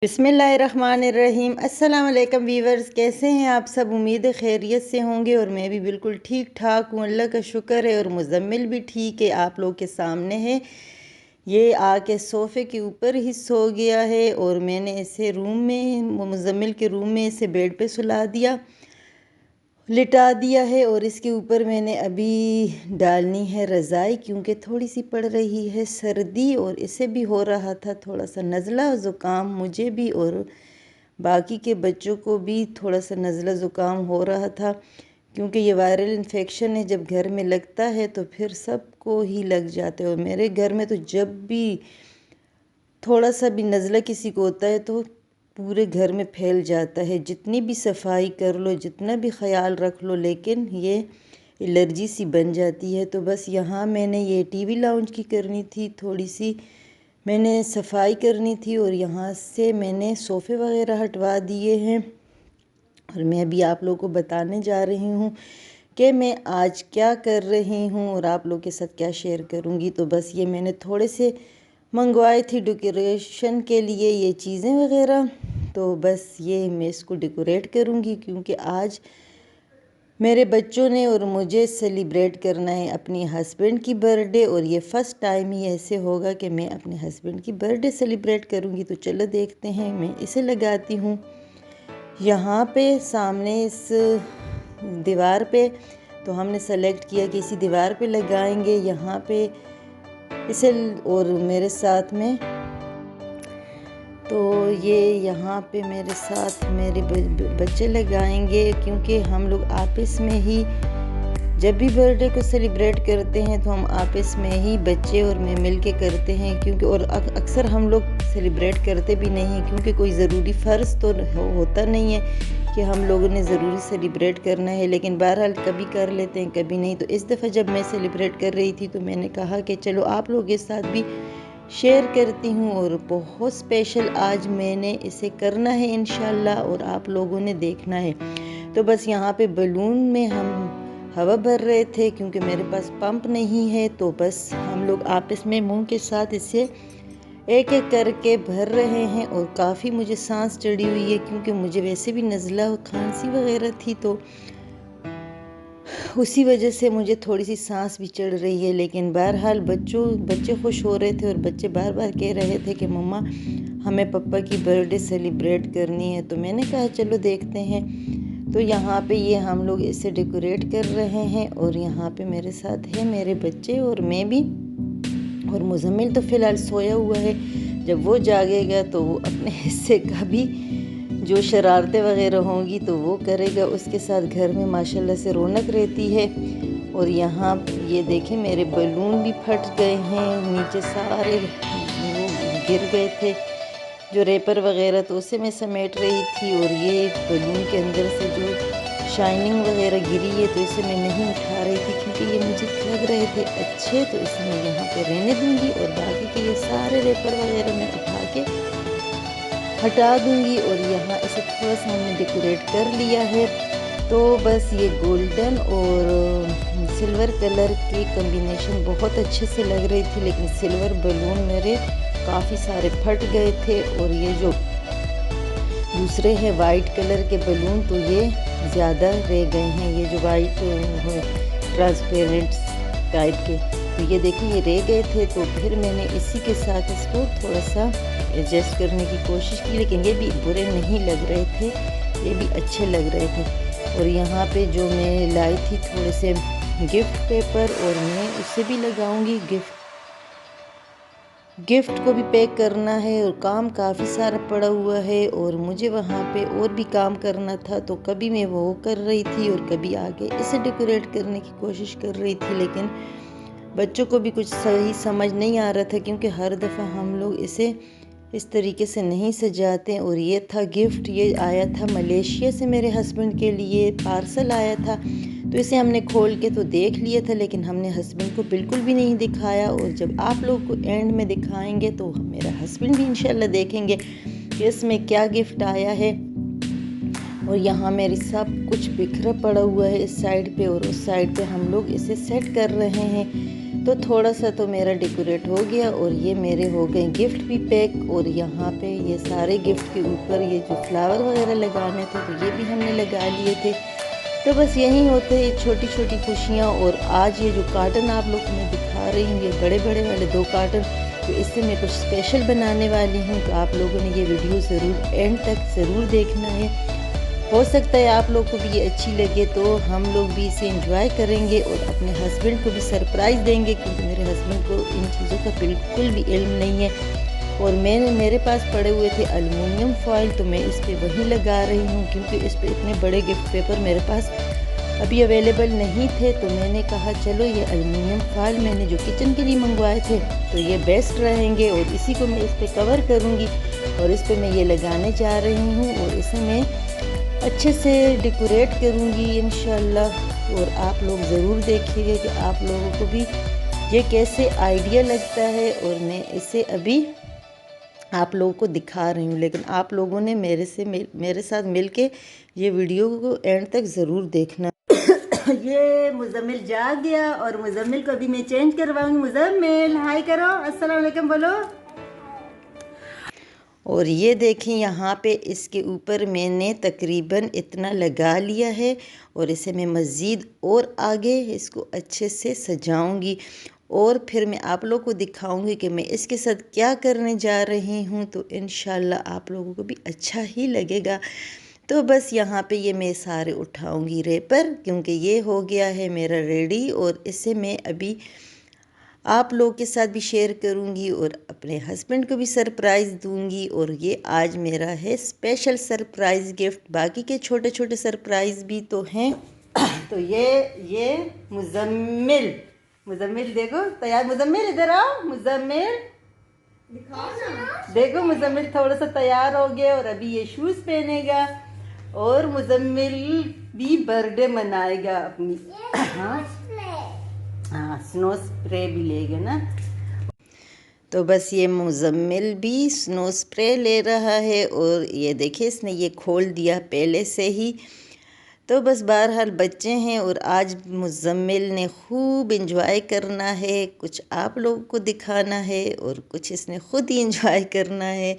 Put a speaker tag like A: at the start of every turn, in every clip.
A: बिस्मिल्लाहिर्रहमानिर्रहीम। अस्सलाम वालेकुम वीवर्स, कैसे हैं आप सब? उम्मीद है खैरियत से होंगे और मैं भी बिल्कुल ठीक ठाक हूँ, अल्लाह का शुक्र है। और मुज़म्मिल भी ठीक है, आप लोग के सामने है। ये आके सोफ़े के ऊपर ही सो गया है और मैंने इसे रूम में, मुज़म्मिल के रूम में इसे बेड पे सुला दिया, लिटा दिया है। और इसके ऊपर मैंने अभी डालनी है रज़ाई, क्योंकि थोड़ी सी पड़ रही है सर्दी और इसे भी हो रहा था थोड़ा सा नज़ला ज़ुकाम, मुझे भी और बाकी के बच्चों को भी थोड़ा सा नज़ला ज़ुकाम हो रहा था। क्योंकि ये वायरल इन्फेक्शन है, जब घर में लगता है तो फिर सबको ही लग जाता है। और मेरे घर में तो जब भी थोड़ा सा भी नज़ला किसी को होता है तो पूरे घर में फैल जाता है। जितनी भी सफाई कर लो, जितना भी ख्याल रख लो, लेकिन ये एलर्जी सी बन जाती है। तो बस यहाँ मैंने ये टीवी लाउंज की करनी थी, थोड़ी सी मैंने सफाई करनी थी और यहाँ से मैंने सोफ़े वगैरह हटवा दिए हैं। और मैं अभी आप लोगों को बताने जा रही हूँ कि मैं आज क्या कर रही हूँ और आप लोगों के साथ क्या शेयर करूँगी। तो बस ये मैंने थोड़े से मंगवाई थी डेकोरेशन के लिए ये चीज़ें वगैरह। तो बस ये मैं इसको डेकोरेट करूँगी, क्योंकि आज मेरे बच्चों ने और मुझे सेलिब्रेट करना है अपनी हस्बैंड की बर्थडे। और ये फ़र्स्ट टाइम ही ऐसे होगा कि मैं अपने हस्बैंड की बर्थडे सेलिब्रेट करूँगी। तो चलो देखते हैं। मैं इसे लगाती हूँ यहाँ पे सामने इस दीवार पे। तो हमने सेलेक्ट किया कि इसी दीवार पे लगाएंगे यहाँ पे इसे। और मेरे साथ में तो ये यहाँ पे मेरे साथ मेरे बच्चे लगाएंगे, क्योंकि हम लोग आपस में ही जब भी बर्थडे को सेलिब्रेट करते हैं तो हम आपस में ही बच्चे और मैं मिल के करते हैं। क्योंकि और अक्सर हम लोग सेलिब्रेट करते भी नहीं हैं, क्योंकि कोई ज़रूरी फ़र्ज़ तो होता नहीं है कि हम लोगों ने ज़रूरी सेलिब्रेट करना है। लेकिन बहरहाल कभी कर लेते हैं, कभी नहीं। तो इस दफ़ा जब मैं सेलिब्रेट कर रही थी तो मैंने कहा कि चलो आप लोगों के साथ भी शेयर करती हूँ। और बहुत स्पेशल आज मैंने इसे करना है इंशाल्लाह, और आप लोगों ने देखना है। तो बस यहाँ पे बलून में हम हवा भर रहे थे, क्योंकि मेरे पास पंप नहीं है। तो बस हम लोग आपस में मुंह के साथ इसे एक एक करके भर रहे हैं। और काफ़ी मुझे सांस चढ़ी हुई है, क्योंकि मुझे वैसे भी नज़ला और खांसी वगैरह थी, तो उसी वजह से मुझे थोड़ी सी सांस भी चढ़ रही है। लेकिन बहरहाल बच्चे खुश हो रहे थे और बच्चे बार बार कह रहे थे कि मम्मा हमें पप्पा की बर्थडे सेलिब्रेट करनी है। तो मैंने कहा चलो देखते हैं। तो यहाँ पे ये हम लोग इसे डेकोरेट कर रहे हैं। और यहाँ पे मेरे साथ है मेरे बच्चे और मैं भी। और मुज़म्मिल तो फ़िलहाल सोया हुआ है, जब वो जागेगा तो वो अपने हिस्से का भी जो शरारतें वगैरह होंगी तो वो करेगा। उसके साथ घर में माशाल्लाह से रौनक रहती है। और यहाँ ये देखें मेरे बलून भी फट गए हैं, नीचे सारे वो गिर गए थे जो रेपर वगैरह, तो उसे मैं समेट रही थी। और ये बलून के अंदर से जो शाइनिंग वगैरह गिरी है तो इसे मैं नहीं उठा रही थी, क्योंकि ये मुझे लग रहे थे अच्छे। तो इसे मैं यहाँ पे रहने दूँगी और बाकी के ये सारे रेपर वगैरह मैं उठा के हटा दूँगी। और यहाँ इसे थोड़ा सा हमने डेकोरेट कर लिया है। तो बस ये गोल्डन और सिल्वर कलर की कॉम्बिनेशन बहुत अच्छे से लग रही थी, लेकिन सिल्वर बलून मेरे काफ़ी सारे फट गए थे। और ये जो दूसरे हैं वाइट कलर के बलून तो ये ज़्यादा रह गए हैं, ये जो वाइट ट्रांसपेरेंट टाइप के, तो ये देखिए ये रह गए थे। तो फिर मैंने इसी के साथ इसको थोड़ा सा एडजस्ट करने की कोशिश की, लेकिन ये भी बुरे नहीं लग रहे थे, ये भी अच्छे लग रहे थे। और यहाँ पे जो मैं लाई थी थोड़े से गिफ्ट पेपर, और मैं उसे भी लगाऊंगी। गिफ्ट को भी पैक करना है और काम काफ़ी सारा पड़ा हुआ है। और मुझे वहाँ पे और भी काम करना था, तो कभी मैं वो कर रही थी और कभी आगे इसे डेकोरेट करने की कोशिश कर रही थी। लेकिन बच्चों को भी कुछ सही समझ नहीं आ रहा था, क्योंकि हर दफ़ा हम लोग इसे इस तरीके से नहीं सजाते। और ये था गिफ्ट, ये आया था मलेशिया से मेरे हस्बैंड के लिए, पार्सल आया था। तो इसे हमने खोल के तो देख लिया था, लेकिन हमने हस्बैंड को बिल्कुल भी नहीं दिखाया। और जब आप लोग को एंड में दिखाएंगे तो मेरा हस्बैंड भी इंशाल्लाह देखेंगे कि इसमें क्या गिफ्ट आया है। और यहाँ मेरी सब कुछ बिखरा पड़ा हुआ है इस साइड पे, और उस साइड पे हम लोग इसे सेट कर रहे हैं। तो थोड़ा सा तो मेरा डेकोरेट हो गया और ये मेरे हो गए गिफ्ट भी पैक। और यहाँ पे ये सारे गिफ्ट के ऊपर ये जो फ्लावर वगैरह लगाने थे तो ये भी हमने लगा लिए थे। तो बस यही होते हैं छोटी छोटी खुशियाँ। और आज ये जो कार्टन आप लोग को मैं दिखा रही हूँ, ये बड़े बड़े वाले 2 कार्टन, तो इससे मैं कुछ स्पेशल बनाने वाली हूँ। तो आप लोगों ने ये वीडियो ज़रूर एंड तक ज़रूर देखना है। हो सकता है आप लोग को भी ये अच्छी लगे, तो हम लोग भी इसे एंजॉय करेंगे और अपने हस्बैंड को भी सरप्राइज़ देंगे, क्योंकि मेरे हस्बैंड को इन चीज़ों का बिल्कुल भी इल्म नहीं है। और मेरे पास पड़े हुए थे एल्युमिनियम फॉइल, तो मैं इस पर वही लगा रही हूँ, क्योंकि इस पर इतने बड़े गिफ्ट पेपर मेरे पास अभी अवेलेबल नहीं थे। तो मैंने कहा चलो ये एल्युमिनियम फॉइल मैंने जो किचन के लिए मंगवाए थे तो ये बेस्ट रहेंगे, और इसी को मैं इस पर कवर करूँगी और इस पर मैं ये लगाने जा रही हूँ। और इसे मैं अच्छे से डेकोरेट करूँगी इंशाल्लाह। और आप लोग ज़रूर देखिएगा कि आप लोगों को भी ये कैसे आइडिया लगता है। और मैं इसे अभी आप लोगों को दिखा रही हूँ, लेकिन आप लोगों ने मेरे साथ मिलके ये वीडियो को एंड तक ज़रूर देखना। ये मुज़म्मिल जाग गया और मुज़म्मिल को अभी मैं चेंज करवाऊँगी। मुज़म्मिल हाय करो, अस्सलाम वालेकुम बोलो। और ये देखें यहाँ पे इसके ऊपर मैंने तकरीबन इतना लगा लिया है, और इसे मैं मज़ीद और आगे इसको अच्छे से सजाऊंगी और फिर मैं आप लोगों को दिखाऊंगी कि मैं इसके साथ क्या करने जा रही हूँ। तो इंशाल्लाह आप लोगों को भी अच्छा ही लगेगा। तो बस यहाँ पे ये मैं सारे उठाऊंगी रेपर, क्योंकि ये हो गया है मेरा रेडी। और इसे मैं अभी आप लोगों के साथ भी शेयर करूंगी और अपने हस्बैंड को भी सरप्राइज़ दूंगी। और ये आज मेरा है स्पेशल सरप्राइज़ गिफ्ट। बाकी के छोटे छोटे सरप्राइज़ भी तो हैं। तो ये मुज़म्मिल देखो तैयार। मुज़म्मिल इधर आओ। मुज़म्मिल दिखाओ ना। देखो मुज़म्मिल थोड़ा सा तैयार हो गया और अभी ये शूज़ पहनेगा और मुज़म्मिल भी बर्थडे मनाएगा अपनी। हाँ स्नो स्प्रे भी लेगा ना। तो बस ये मुज़म्मिल भी स्नो स्प्रे ले रहा है, और ये देखिए इसने ये खोल दिया पहले से ही। तो बस बहरहाल बच्चे हैं और आज मुज़म्मिल ने खूब इंजॉय करना है। कुछ आप लोगों को दिखाना है और कुछ इसने ख़ुद ही इंजॉय करना है।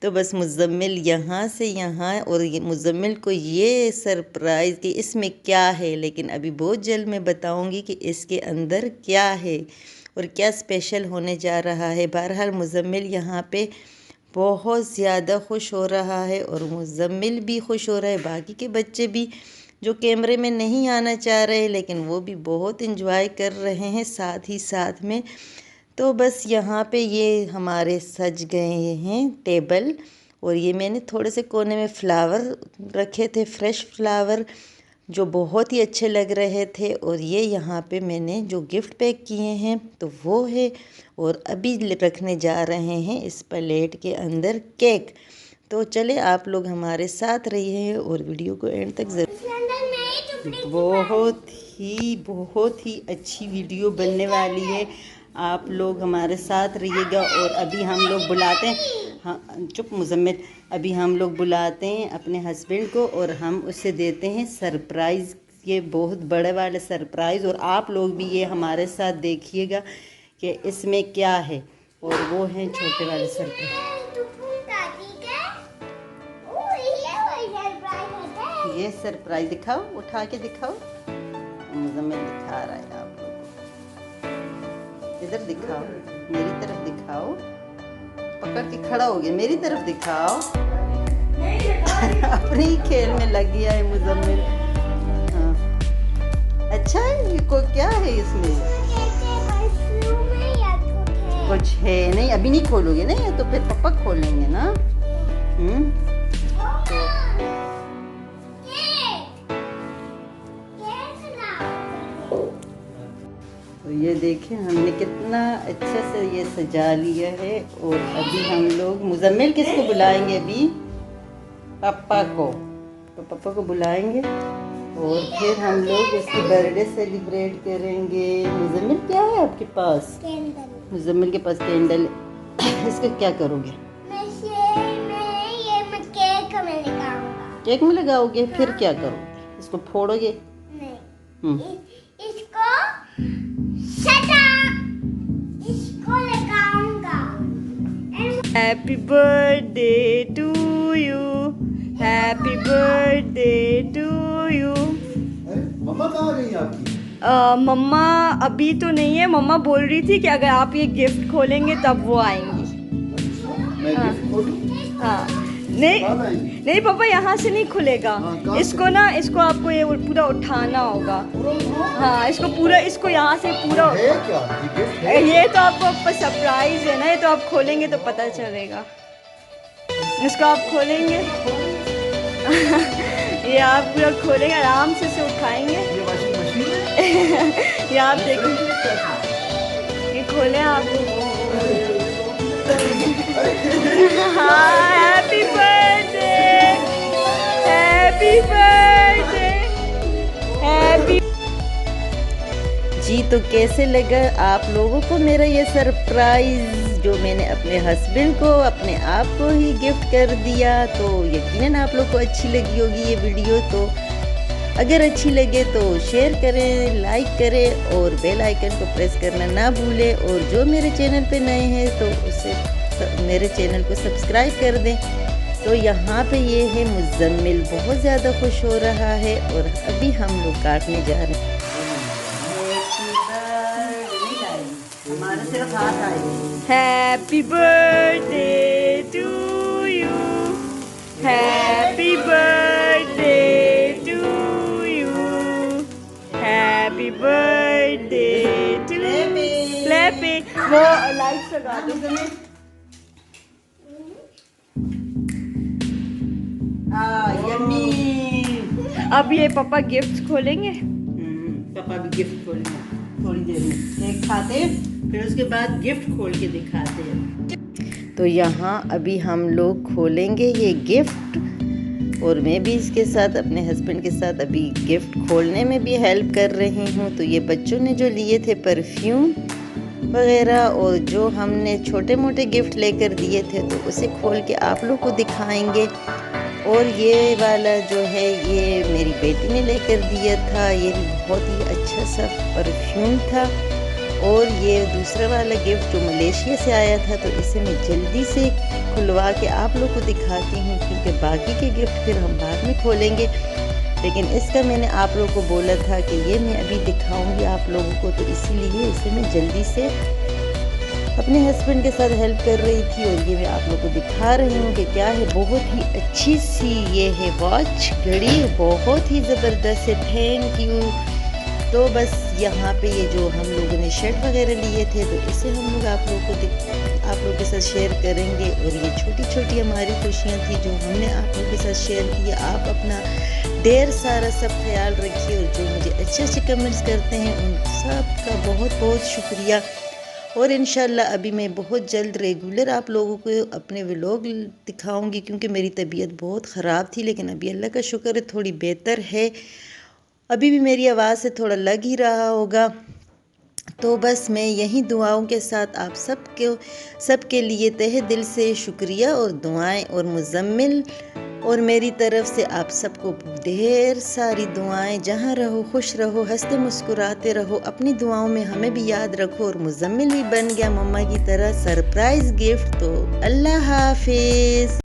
A: तो बस मुज़म्मिल यहाँ से यहाँ, और ये मुज़म्मिल को ये सरप्राइज़ कि इसमें क्या है, लेकिन अभी बहुत जल्द मैं बताऊंगी कि इसके अंदर क्या है और क्या स्पेशल होने जा रहा है। बहरहाल मुज़म्मिल यहाँ पे बहुत ज़्यादा खुश हो रहा है और मुज़म्मिल भी खुश हो रहा है। बाकी के बच्चे भी जो कैमरे में नहीं आना चाह रहे, लेकिन वो भी बहुत इंजॉय कर रहे हैं साथ ही साथ में। तो बस यहाँ पे ये हमारे सज गए हैं टेबल, और ये मैंने थोड़े से कोने में फ्लावर रखे थे, फ्रेश फ्लावर जो बहुत ही अच्छे लग रहे थे। और ये यहाँ पे मैंने जो गिफ्ट पैक किए हैं तो वो है, और अभी रखने जा रहे हैं इस प्लेट के अंदर केक। तो चले आप लोग हमारे साथ रहिए और वीडियो को एंड तक ज़रूर। बहुत ही अच्छी वीडियो बनने वाली है। आप लोग हमारे साथ रहिएगा। और अभी हम लोग बुलाते हैं, हाँ चुप मुज़म्मिल, अभी हम लोग बुलाते हैं अपने हस्बैंड को और हम उसे देते हैं सरप्राइज़, ये बहुत बड़े वाले सरप्राइज़। और आप लोग भी ये हमारे साथ देखिएगा कि इसमें क्या है, और वो हैं छोटे वाले सरप्राइज। ये सरप्राइज दिखाओ, उठा के दिखाओ। मुज़म्मिल दिखा रहा है आप लोगों को। इधर दिखाओ, मेरी तरफ दिखाओ, पकड़ के खड़ा हो गया, मेरी तरफ दिखाओ। अपने ही खेल में लग गया है मुज़म्मिल। हाँ अच्छा है, ये को क्या है इसमें? कुछ है नहीं, अभी नहीं खोलोगे ना, ये तो फिर पापा खोलेंगे ना। तो ये देखें हमने कितना अच्छे से ये सजा लिया है। और अभी हम लोग मुज़म्मिल किसको बुलाएंगे? अभी पापा को, तो पापा को बुलाएंगे और फिर हम लोग इसकी बर्थडे सेलिब्रेट करेंगे। मुज़म्मिल क्या है आपके पास? कैंडल। मुज़म्मिल के पास कैंडल। इसका क्या करोगे? केक में लगाओगे? फिर क्या करोगे? इसको फोड़ोगे? नहीं। इसको
B: Happy birthday to you. Happy birthday to you.
C: मम्मा कहाँ गई आपकी?
B: मम्मा अभी तो नहीं है. मम्मा बोल रही थी कि अगर आप ये गिफ्ट खोलेंगे तब वो आएंगी.
C: मैं गिफ्ट खोलूं?
B: हाँ
C: कब
B: नहीं
C: आएंगी?
B: नहीं पापा, यहाँ से नहीं खुलेगा.
C: हाँ, कहाँ
B: इसको ना, इसको आपको ये पूरा उठाना होगा. हाँ इसको पूरा, इसको यहाँ से पूरा.
C: है क्या? ये गिफ्ट है?
B: ये तो आपको सरप्राइज है ना, ये तो आप खोलेंगे तो पता चलेगा. इसको आप खोलेंगे. ये आप पूरा खोलेंगे, आराम से इसे उठाएंगे.
C: ये वॉशिंग मशीन है?
B: ये आप देखो, ये खोले आप. हाँ happy birthday, happy birthday, happy.
A: जी तो कैसे लगा आप लोगों को मेरा ये सरप्राइज़ जो मैंने अपने हस्बैंड को अपने आप को ही गिफ्ट कर दिया. तो यकीनन आप लोग को अच्छी लगी होगी ये वीडियो. तो अगर अच्छी लगे तो शेयर करें, लाइक करें और बेल आइकन को प्रेस करना ना भूलें. और जो मेरे चैनल पे नए हैं तो उसे मेरे चैनल को सब्सक्राइब कर दें. तो यहाँ पे ये है मुज़म्मिल, बहुत ज़्यादा खुश हो रहा है और अभी हम लोग काटने जा रहे हैं. हमारा सिर्फ हाथ आएगी.
B: Happy birthday to you. Happy birthday to you. Happy birthday to you. Clapping. वो लाइट्स लगा दो.
A: यम्मी.
B: अब ये पापा गिफ्ट खोलेंगे.
A: पापा भी गिफ्ट खोलेंगे थोड़ी देर में. केक खाते हैं फिर उसके बाद गिफ्ट खोल के दिखाते हैं. तो यहाँ अभी हम लोग खोलेंगे ये गिफ्ट और मैं भी इसके साथ अपने हस्बैंड के साथ अभी गिफ्ट खोलने में भी हेल्प कर रही हूँ. तो ये बच्चों ने जो लिए थे परफ्यूम वगैरह और जो हमने छोटे मोटे गिफ्ट लेकर दिए थे तो उसे खोल के आप लोग को दिखाएंगे. और ये वाला जो है ये मेरी बेटी ने लेकर दिया था. ये बहुत ही अच्छा सा परफ्यूम था. और ये दूसरा वाला गिफ्ट जो मलेशिया से आया था तो इसे मैं जल्दी से खुलवा के आप लोग को दिखाती हूँ क्योंकि बाकी के गिफ्ट फिर हम बाद में खोलेंगे. लेकिन इसका मैंने आप लोगों को बोला था कि ये मैं अभी दिखाऊंगी आप लोगों को, तो इसीलिए इसे मैं जल्दी से अपने हस्बैंड के साथ हेल्प कर रही थी. और ये मैं आप लोगों को दिखा रही हूँ कि क्या है. बहुत ही अच्छी सी ये है वॉच, घड़ी, बहुत ही ज़बरदस्त है. Thank you. तो बस यहाँ पे ये जो हम लोगों ने शर्ट वगैरह लिए थे तो इसे हम लोग आप लोगों के साथ शेयर करेंगे. और ये छोटी छोटी हमारी खुशियाँ थी जो हमने आप लोगों के साथ शेयर की. आप अपना ढेर सारा सब ख्याल रखिए और जो मुझे अच्छे अच्छे कमेंट्स करते हैं उन सब का बहुत बहुत शुक्रिया. और इंशाल्लाह अभी मैं बहुत जल्द रेगुलर आप लोगों को अपने व्लॉग दिखाऊंगी क्योंकि मेरी तबीयत बहुत ख़राब थी लेकिन अभी अल्लाह का शुक्र है थोड़ी बेहतर है. अभी भी मेरी आवाज़ से थोड़ा लग ही रहा होगा. तो बस मैं यही दुआओं के साथ आप सबके लिए तहे दिल से शुक्रिया और दुआएं. और मुज़म्मिल और मेरी तरफ से आप सबको ढेर सारी दुआएं. जहाँ रहो खुश रहो, हंसते मुस्कुराते रहो, अपनी दुआओं में हमें भी याद रखो. और मुज़म्मिल भी बन गया मम्मा की तरह सरप्राइज़ गिफ्ट. तो अल्लाह हाफिज़.